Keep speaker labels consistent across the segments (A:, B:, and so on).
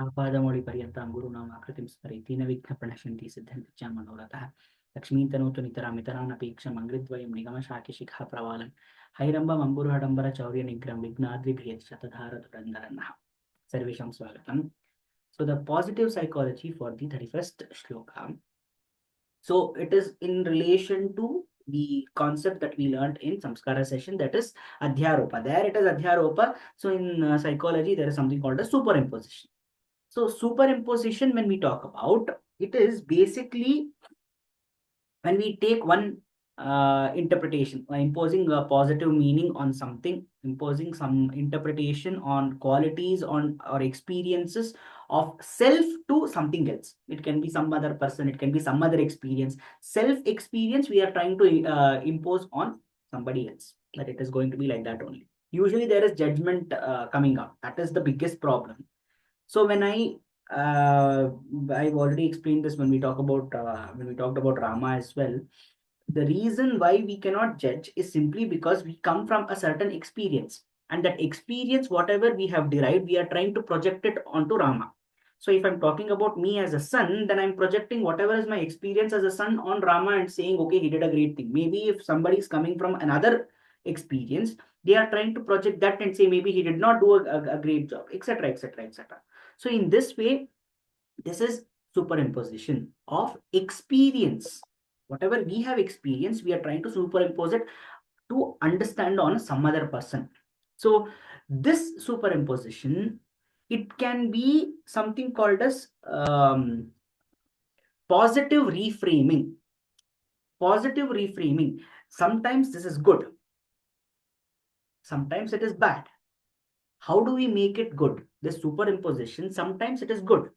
A: आपादमौळि पर्यन्तां गुरूणाम् आकृतिं स्मरेत् न विघ्नप्रणश्यन्ति सिद्ध्यन्ति मनोरथः लक्ष्मीं तनोतु नितरामितरानपेक्षम् अङ्घ्रिद्वयं निगमशाकिशिखा प्रवालम् हैरम्बम् अम्बुरुहडम्बर चौर्यनिग्रहं विघ्नाद्रिभियति शतधारधुरन्धरन्नः सर्वेषां स्वागतम्. So the positive psychology for the 31st shloka. So it is in relation to the concept that we learned in Samskara session, that is Adhyaropa. There it is Adhyaropa. So in psychology, there is something called a superimposition. So superimposition, when we talk about, it is basically when we take one interpretation, imposing a positive meaning on something, imposing some interpretation on qualities on or experiences of self to something else. It can be some other person, it can be some other experience. Self experience we are trying to impose on somebody else. That it is going to be like that only. Usually there is judgment coming up. That is the biggest problem. So when I've already explained this when we talked about Rama as well. The reason why we cannot judge is simply because we come from a certain experience, and that experience, whatever we have derived, we are trying to project it onto Rama. So if I'm talking about me as a son, then I'm projecting whatever is my experience as a son on Rama and saying, okay, he did a great thing. Maybe if somebody is coming from another experience, they are trying to project that and say maybe he did not do a great job, etc., etc., etc. So in this way, this is superimposition of experience. Whatever we have experienced, we are trying to superimpose it to understand on some other person. So this superimposition, it can be something called as positive reframing. Positive reframing. Sometimes this is good. Sometimes it is bad. How do we make it good? This superimposition, sometimes it is good.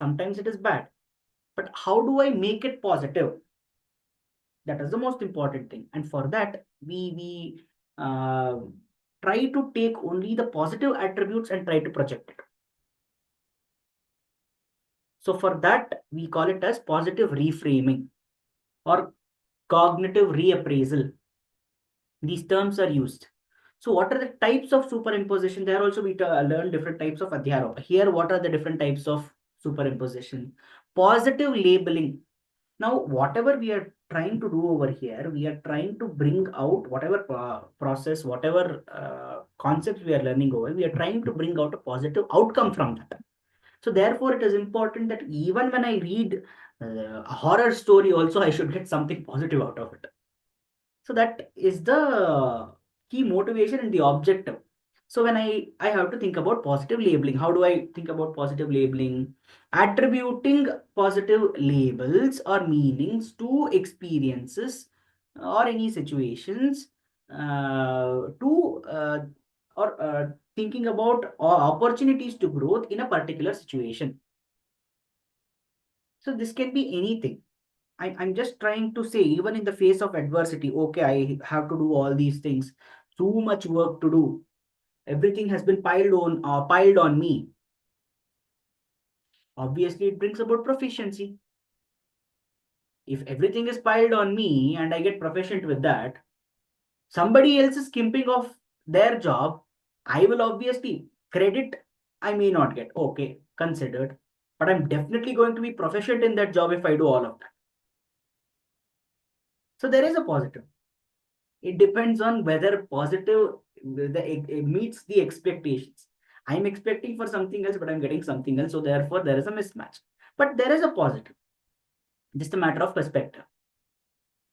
A: Sometimes it is bad. But how do I make it positive? That is the most important thing. And for that, we try to take only the positive attributes and try to project it. So for that, we call it as positive reframing or cognitive reappraisal. These terms are used. So what are the types of superimposition? There also we learn different types of adhyaropa. Here, what are the different types of superimposition? Positive labeling. Now, whatever we are trying to do over here, we are trying to bring out whatever process, whatever concepts we are learning over, we are trying to bring out a positive outcome from that. So therefore, it is important that even when I read a horror story also, I should get something positive out of it. So that is the key motivation and the objective. So when I have to think about positive labeling, how do I think about positive labeling? Attributing positive labels or meanings to experiences or any situations to or thinking about opportunities to growth in a particular situation. So this can be anything. I'm just trying to say, even in the face of adversity, okay, I have to do all these things, too much work to do. Everything has been piled on me. Obviously, it brings about proficiency. If everything is piled on me and I get proficient with that, somebody else is skimping off their job, I will obviously credit I may not get. Okay, considered. But I'm definitely going to be proficient in that job if I do all of that. So there is a positive. It depends on whether positive it meets the expectations. I'm expecting for something else, but I'm getting something else. So therefore, there is a mismatch. But there is a positive. Just a matter of perspective.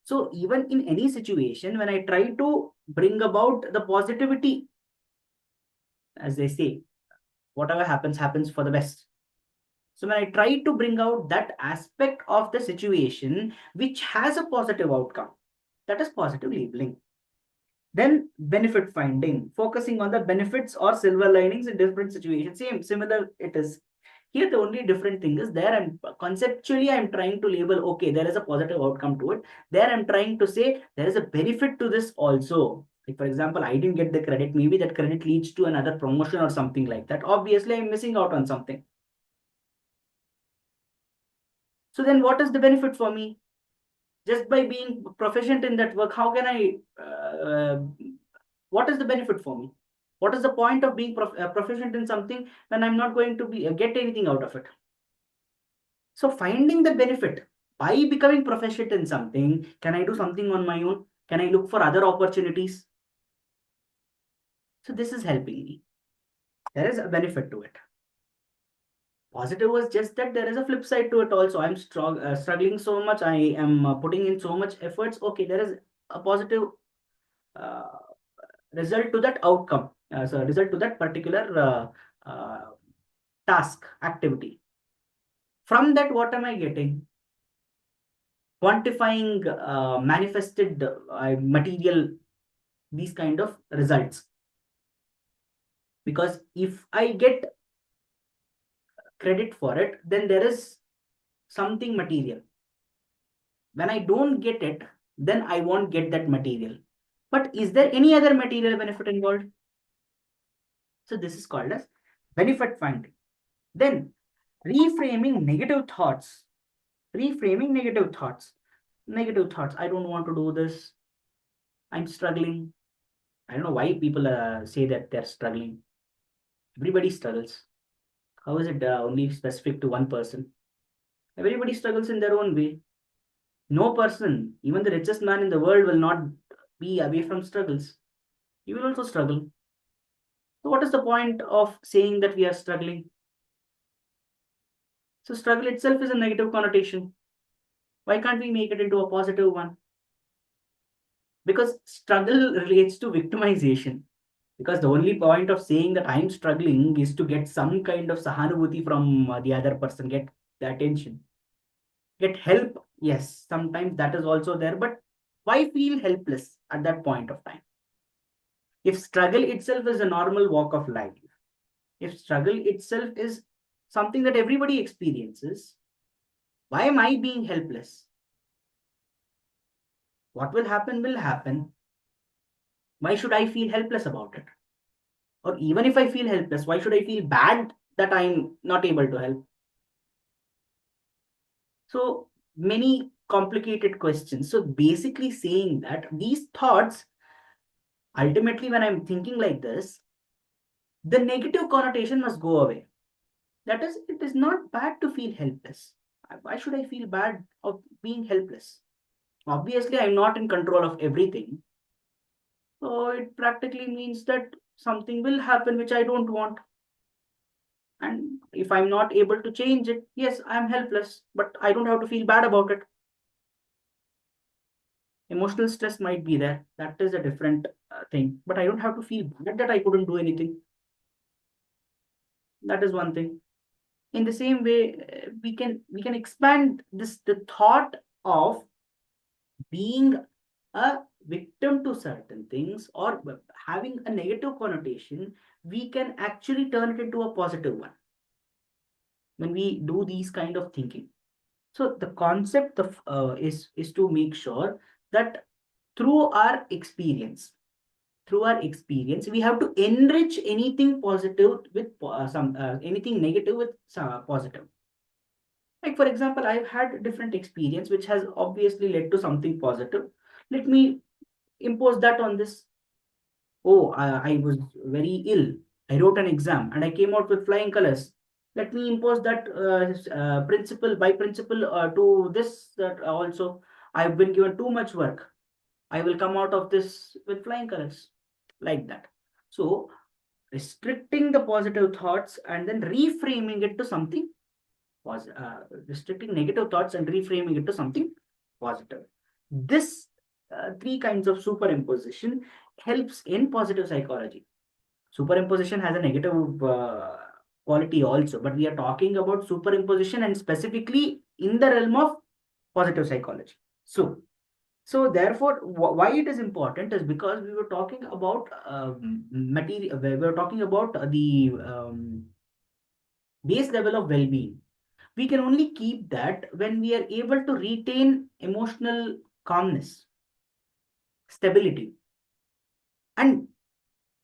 A: So even in any situation, when I try to bring about the positivity, as they say, whatever happens, happens for the best. So when I try to bring out that aspect of the situation which has a positive outcome, that is positive labeling. Then benefit finding, focusing on the benefits or silver linings in different situations. Same, similar it is. Here the only different thing is there I'm conceptually I'm trying to label, okay, there is a positive outcome to it. There I'm trying to say there is a benefit to this also. Like for example, I didn't get the credit, maybe that credit leads to another promotion or something like that. Obviously, I'm missing out on something. So then what is the benefit for me? Just by being proficient in that work, how can I what is the benefit for me? What is the point of being proficient in something when I'm not going to be get anything out of it? So finding the benefit by becoming proficient in something, can I do something on my own? Can I look for other opportunities? So this is helping me. There is a benefit to it. Positive was just that there is a flip side to it also. I'm struggling so much. I am putting in so much efforts. Okay, there is a positive uh, result to that outcome. So result to that particular task activity. From that, what am I getting? Quantifying manifested material, these kind of results. Because if I get credit for it, then there is something material. When I don't get it, then I won't get that material. But is there any other material benefit involved? So this is called as benefit finding. Then reframing negative thoughts. Reframing negative thoughts. Negative thoughts. I don't want to do this. I'm struggling. I don't know why people say that they're struggling. Everybody struggles. How is it only specific to one person? Everybody struggles in their own way. No person, even the richest man in the world, will not be away from struggles. You will also struggle. So, what is the point of saying that we are struggling? So, struggle itself is a negative connotation. Why can't we make it into a positive one? Because struggle relates to victimization. Because the only point of saying that I'm struggling is to get some kind of sahanubhuti from the other person, get the attention, get help. Yes, sometimes that is also there, but why feel helpless at that point of time? If struggle itself is a normal walk of life, if struggle itself is something that everybody experiences, why am I being helpless? What will happen will happen. Why should I feel helpless about it? Or even if I feel helpless, why should I feel bad that I'm not able to help? So many complicated questions. So basically saying that these thoughts, ultimately, when I'm thinking like this, the negative connotation must go away. That is, it is not bad to feel helpless. Why should I feel bad of being helpless? Obviously, I'm not in control of everything. So it practically means that something will happen which I don't want. And if I'm not able to change it, yes, I'm helpless, but I don't have to feel bad about it. Emotional stress might be there. That is a different thing. But I don't have to feel bad that I couldn't do anything. That is one thing. In the same way, we can expand this the thought of being a victim to certain things or having a negative connotation. We can actually turn it into a positive one when we do these kind of thinking. So the concept of is to make sure that through our experience, we have to enrich anything positive with some anything negative with positive. Like for example, I've had different experience which has obviously led to something positive. Let me impose that on this. Oh, I was very ill. I wrote an exam and I came out with flying colors. Let me impose that principle by principle to this that also I've been given too much work. I will come out of this with flying colors, like that. So restricting the positive thoughts and then reframing it to something was restricting negative thoughts and reframing it to something positive. This three kinds of superimposition helps in positive psychology. Superimposition has a negative quality also, but we are talking about superimposition and specifically in the realm of positive psychology. So therefore, why it is important is because we were talking about material. We were talking about the base level of well-being. We can only keep that when we are able to retain emotional calmness, stability, and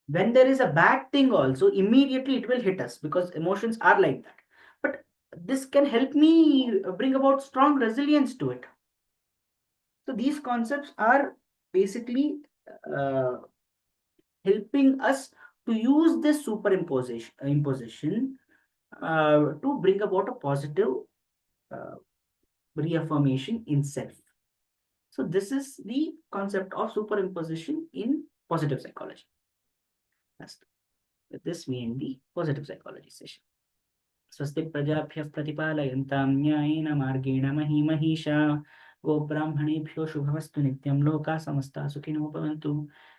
A: when there is a bad thing also, immediately it will hit us because emotions are like that. But this can help me bring about strong resilience to it. So these concepts are basically uh, helping us to use this imposition to bring about a positive uh, reaffirmation in self. So this is the concept of superimposition in positive psychology. With this we end the positive psychology session. स्वस्ति प्रजाभ्यः प्रतिपालयन्तां न्यायेन मार्गेण महीमहीषा गोब्राह्मणेभ्यो शुभमस्तु नित्यं लोकाः समस्ताः सुखिनो भवन्तु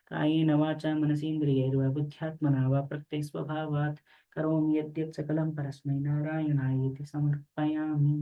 A: कायेन वाचा मनसेन्द्रियैर्वा बुद्ध्यात्मना वा प्रत्यक्स्वभावात् करोमि यद्यत् सकलं परस्मै नारायणायेति समर्पयामि।